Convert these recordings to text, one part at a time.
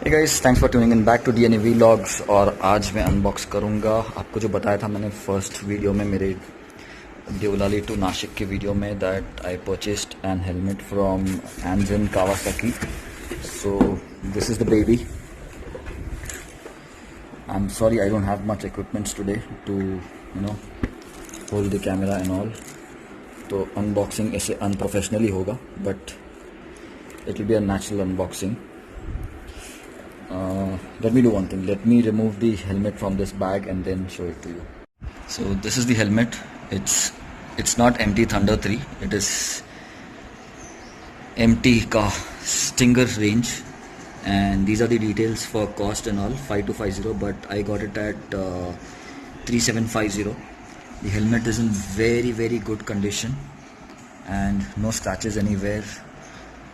Hey guys, thanks for tuning in back to DNA vlogs. और आज मैं unbox करूंगा आपको जो बताया था मैंने फर्स्ट वीडियो में, मेरे देवलाली टू नासिक के वीडियो में, that I purchased an helmet from Anjan Kawasaki. So this is the baby. I am sorry I don't have much equipments today to hold the camera and all, तो unboxing ऐसे unprofessionally होगा, but it will be a natural unboxing. Let me do one thing. Let me remove the helmet from this bag and then show it to you. So this is the helmet. It's not MT Thunder 3. It is MT का Stinger range, and these are the details for cost and all. 5250, but I got it at 3750. The helmet is in very good condition and no scratches anywhere.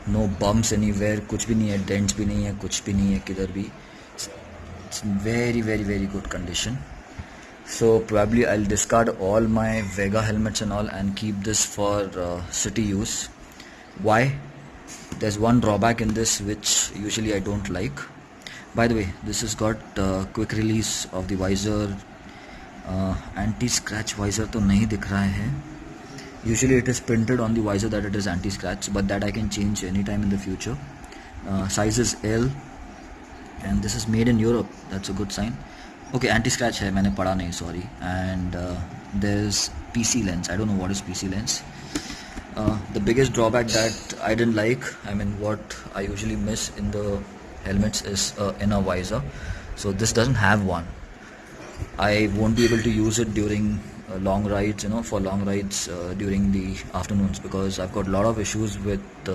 No bumps anywhere, कुछ भी नहीं है, dents भी नहीं है, कुछ भी नहीं है किधर भी. It's in very good condition. So probably I'll discard all my Vega helmets and all and keep this for city use. Why? There's one drawback in this which usually I don't like. By the way, this has got quick release of the visor. Anti-scratch visor तो नहीं दिख रहा है. Usually it is printed on the visor that it is anti-scratch, but that I can change anytime in the future. Size is L and this is made in Europe. That's a good sign. Okay, anti-scratch है, मैंने पढ़ा नहीं, sorry. And there's PC lens. I don't know what is PC lens. The biggest drawback that I didn't like, I mean what I usually miss in the helmets is inner visor. So this doesn't have one. I won't be able to use it during long rides, for long rides during the afternoons, because I've got a lot of issues with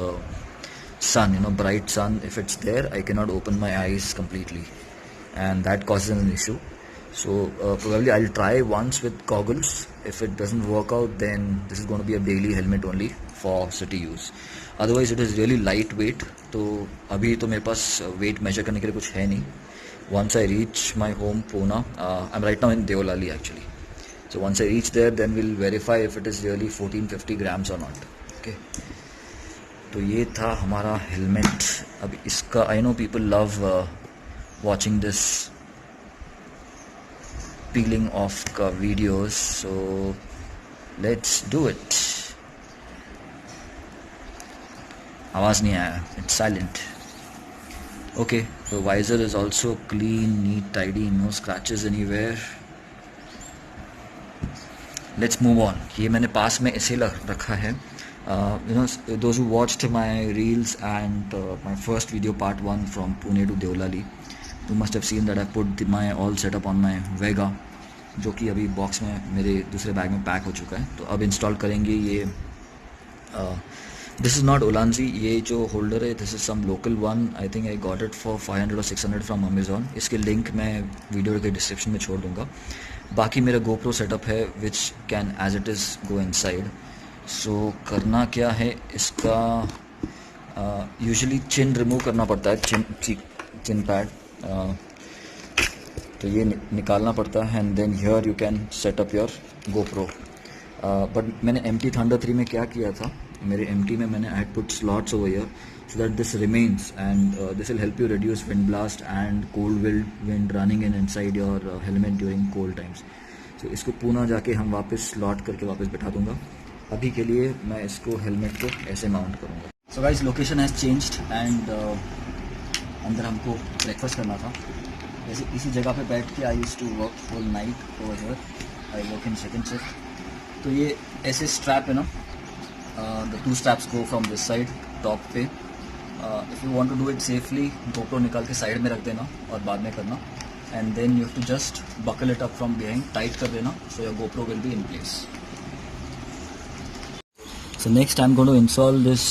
sun, bright sun. If it's there, I cannot open my eyes completely, and that causes an issue. So probably I'll try once with goggles. If it doesn't work out, then this is going to be a daily helmet only for city use. Otherwise it is really lightweight. तो अभी तो मेरे पास weight measure करने के लिए कुछ है नहीं. Once I reach my home, Pune, I'm right now in Deolali actually. So once I reach there, then we'll verify if it is really 1450 grams or not. Okay. तो ये था हमारा helmet. अब इसका I know people love watching this peeling off का videos. So let's do it. आवाज़ नहीं आया. It's silent. Okay, so visor is also clean, neat, tidy, no scratches anywhere. Let's move on. ये मैंने पास में ऐसे रखा है. Those who watched my reels and my first video part 1 from Pune to Deolali, you must have seen that I put my all setup on my Vega, जो कि अभी box में मेरे दूसरे बैग में पैक हो चुका है. तो अब इंस्टॉल करेंगे ये. This is not Ulanzi. ये जो होल्डर है, this is some local one. I think I got it for 500 or 600 from Amazon. इसके लिंक मैं वीडियो के डिस्क्रिप्शन में छोड़ दूंगा. बाकी मेरा GoPro सेटअप है which can as it is go inside. So करना क्या है इसका, यूजुअली चिन रिमूव करना पड़ता है, चिन पैड. तो ये निकालना पड़ता है and then here you can set up your GoPro. But मैंने MT Thunder 3 में क्या किया था, मेरे MT में मैंने I put slots over here so that this remains, and this will help you reduce wind blast and cold wind running inside your helmet during cold times. So इसको पुणे जाके हम वापस slot करके वापस बैठा दूंगा. अभी के लिए मैं इसको हेलमेट को ऐसे माउंट करूँगा. So guys, location has changed and अंदर हमको ब्रेकफास्ट करना था. जैसे इसी जगह पे बैठ के I used to work whole night over here. I work in second shift. तो ये ऐसे स्ट्रैप है ना, the two straps go from this side top पे. If you want to do it safely, GoPro निकाल के साइड में रख देना और बाद में करना, and then you have to just buckle it up from behind, tight कर देना, so your GoPro will be in place. So next I'm going to install this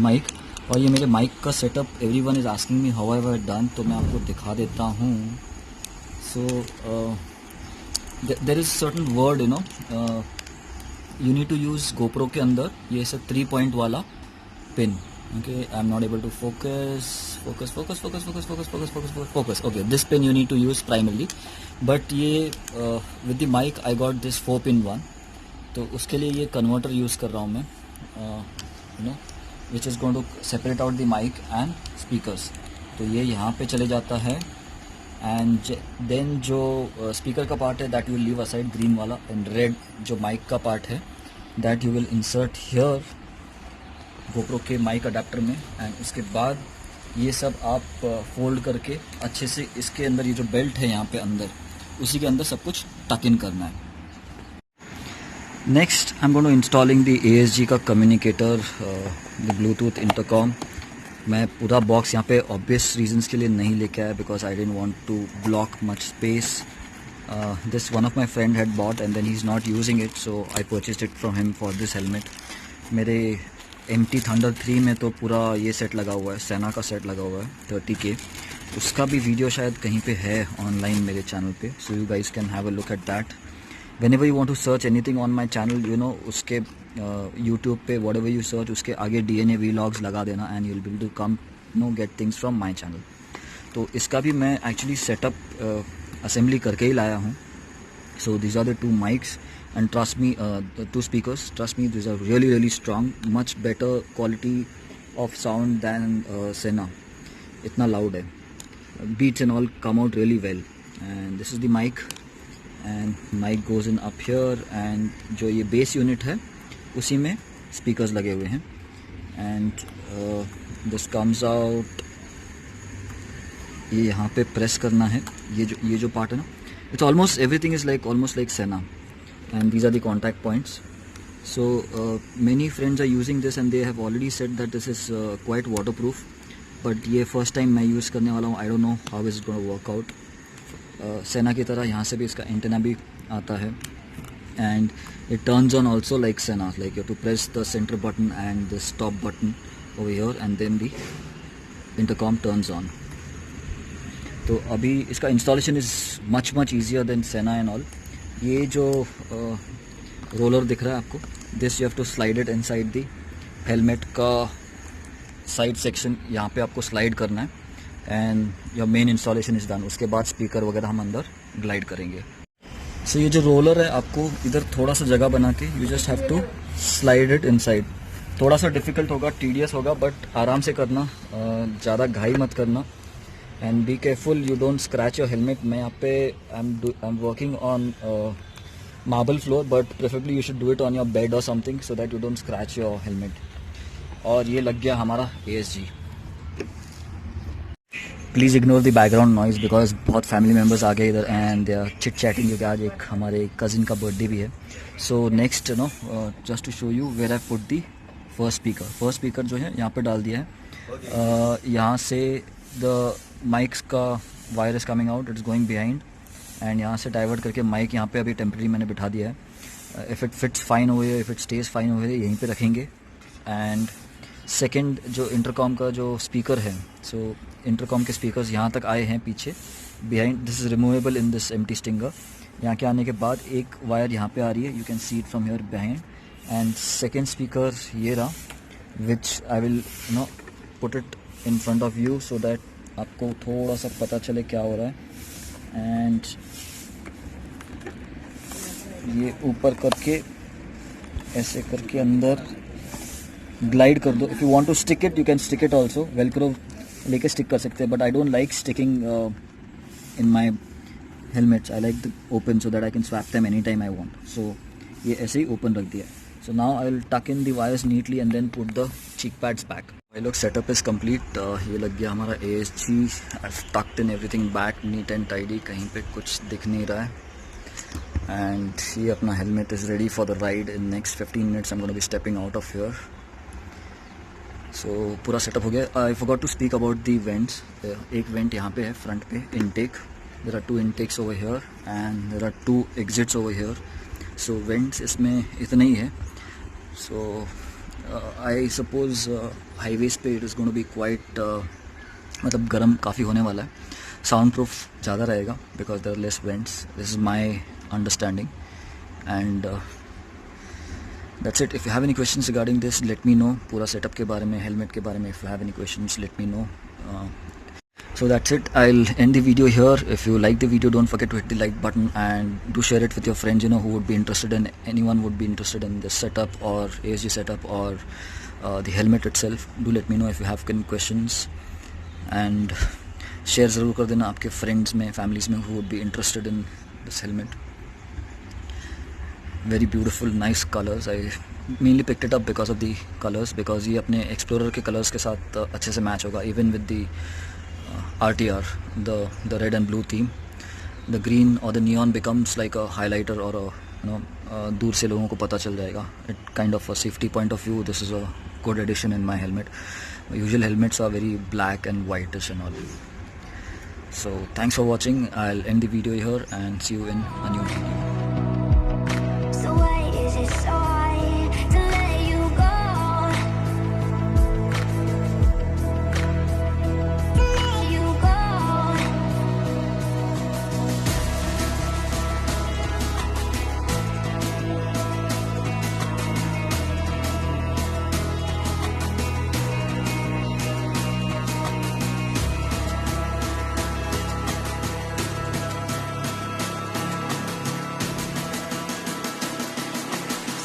mic. और ये मेरे mic का setup, everyone is asking me how have I done, तो मैं आपको दिखा देता हूँ. So there is certain word, you need to use GoPro के अंदर ये सब 3 point वाला pin. Okay, I'm not able to focus. Okay, this pin you need to use primarily, but ये with the mic I got this 4 pin one. तो उसके लिए ये converter use कर रहा हूँ मैं, which is going to separate out the mic and speakers. तो ये यहाँ पे चले जाता है एंड देन जो स्पीकर का पार्ट है that you will leave aside green वाला एंड रेड जो माइक का पार्ट है that you will insert here GoPro के माइक अडेप्टर में एंड उसके बाद ये सब आप फोल्ड करके अच्छे से इसके अंदर ये जो बेल्ट है यहाँ पे अंदर उसी के अंदर सब कुछ टक इन करना है। Next I am going to installing the ASG का कम्युनिकेटर द ब्लूटूथ इंटरकॉम। मैं पूरा बॉक्स यहाँ पे ऑब्वियस रीजंस के लिए नहीं लेके आया because I didn't want to block much space. This one of my friend had bought and then he is not using it so I purchased it from him for this helmet. मेरे MT Thunder 3 में तो पूरा ये set लगा हुआ है, सेना का सेट लगा हुआ है 30K। उसका भी वीडियो शायद कहीं पे है ऑनलाइन मेरे चैनल पे, so you guys can have a look at that. Whenever you want to search anything on my channel, you know, उसके YouTube पे whatever you search उसके आगे DNA vlogs लगा देना and you'll be able to come get things from my channel। तो इसका भी मैं actually setup assembly करके ही लाया हूँ। So these are the two mics and trust me, the two speakers, trust me, these are really strong, much better quality of sound than Sena। इतना loud है, beats and all come out really well। And this is the mic and mic goes in up here and जो ये base unit है उसी में speakers लगे हुए हैं and this comes out। ये यहाँ पे प्रेस करना है, ये जो पार्ट है ना, it's almost everything is like almost like Sena and these are the contact points। So many friends are using this and they have already said that this is quite waterproof, but ये first time मैं use करने वाला हूँ। I don't know how is it going to work out। सेना की तरह यहाँ से भी इसका एंटेना भी आता है and it turns on also like Sena, like you to press the centre button and the stop button over here and then the intercom turns on. तो अभी इसका installation is much easier than Sena and all. ये जो रोलर दिख रहा है आपको, this you have to slide it inside the helmet का साइड सेक्शन, यहाँ पे आपको स्लाइड करना है and your main installation is done. उसके बाद स्पीकर वगैरह हम अंदर ग्लाइड करेंगे। सो ये जो रोलर है आपको इधर थोड़ा सा जगह बना के you just have to slide it inside. थोड़ा सा डिफिकल्ट होगा, टीडियस होगा, बट आराम से करना, ज़्यादा घाई मत करना and be careful you don't scratch your helmet. मैं यहाँ पे I am working on marble floor but preferably you should do it on your bed और something so that you don't scratch your helmet. और ये लग गया हमारा ASG। Please ignore the background noise because बहुत फैमिली मेम्बर्स आ गए इधर and they are chit chatting क्योंकि आज एक हमारे कज़िन का बर्थडे भी है। So next just to show you where I put the first speaker जो है यहाँ पे डाल दिया है। यहाँ से द माइक्स का wire is coming out, it's going behind and यहाँ से डाइवर्ट करके माइक यहाँ पे अभी टेम्प्रेरी मैंने बिठा दिया है। If it fits fine over here, if it stage fine over here, यहीं पे रखेंगे। एंड सेकेंड जो इंटरकॉम का जो स्पीकर है, सो इंटरकॉम के स्पीकर्स यहाँ तक आए हैं पीछे behind, this is removable in this empty stinger. यहाँ के आने के बाद एक वायर यहाँ पे आ रही है, you can see it from here behind and second speaker ये रहा which I will put it in front of you so that आपको थोड़ा सा पता चले क्या हो रहा है। एंड ये ऊपर करके ऐसे करके अंदर ग्लाइड कर दो। If you want to stick it you can stick it also, Velcro लेके स्टिक कर सकते हैं, but I don't like sticking in my helmets. I like the open so that I can swap them any time I want. So ये ऐसे ही open रख दिया। So now I will tuck in the wires neatly and then put the cheek pads back. भाई लोग setup is complete. ये लग गया हमारा ASG, I talked in everything back neat and tidy, कहीं पे कुछ दिख नहीं रहा है। एंड ये अपना helmet is ready for the ride. In next 15 minutes I am gonna be stepping out of here. So पूरा सेटअप हो गया। I forgot to speak about the vents. एक वेंट यहाँ पे है फ्रंट पे, intake, there are 2 intakes over here and there are 2 exits over here. So vents इसमें इतने ही है। सो आई सपोज हाईवेज पे it is going to be quite, मतलब गर्म काफ़ी होने वाला है। साउंड प्रूफ ज़्यादा रहेगा because there are less vents, this is my understanding and that's it। if you have any questions regarding this let me know। पूरा सेटअप के बारे में, हेलमेट के बारे में, if you have any questions let me know। so that's it, I'll end the video here। if you like the video don't forget to hit the like button and do share it with your friends who would be interested in, anyone would be interested in this setup or ASG setup or the helmet itself। do let me know if you have any questions and share ज़रूर कर देना आपके friends में, families में, who would be interested in this helmet. Very beautiful, nice colours. I mainly picked it up because of the colours, because ये अपने explorer के colours के साथ अच्छे से मैच होगा. Even with the RTR, the red and blue theme, the green or the neon becomes like a highlighter or a दूर से लोगों को पता चल जाएगा. It kind of a safety point of view, this is a good addition in my helmet. My usual helmets are very black and whitish and all. So thanks for watching. I'll end the video here and see you in a new video. So why is it so hard to let you go? To let you go.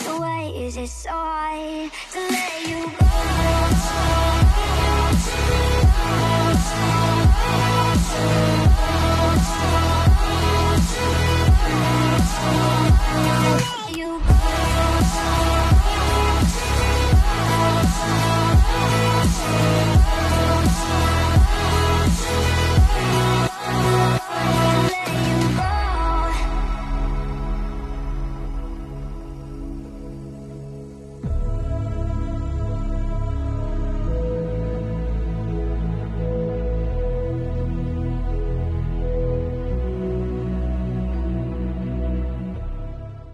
So why is it so hard